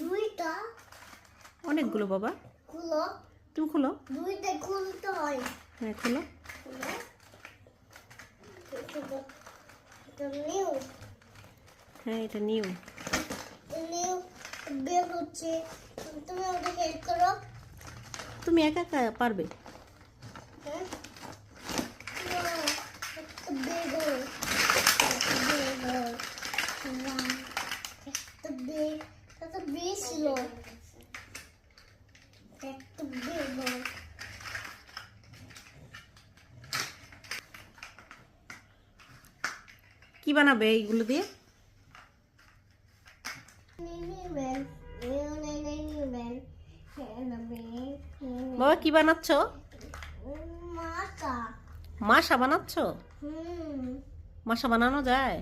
দুইটা অনেকগুলো বাবা। খুলো, তুমি খুলো। দুইটা খুলতে হয়। হ্যাঁ খুলো। এটা নিউ, হ্যাঁ এটা নিউ। নিউ বের হচ্ছে। তুমি ওটা হেল্প করো। তুমি একা একা পারবে। হ্যাঁ, একটা বের একটা বের ছিল, একটা বের। কি বানাবে এইগুলো দিয়ে? বাবা কি বানাচ্ছো? মাথা। মাশা বানাচ্ছো? মাশা বানানো যায়?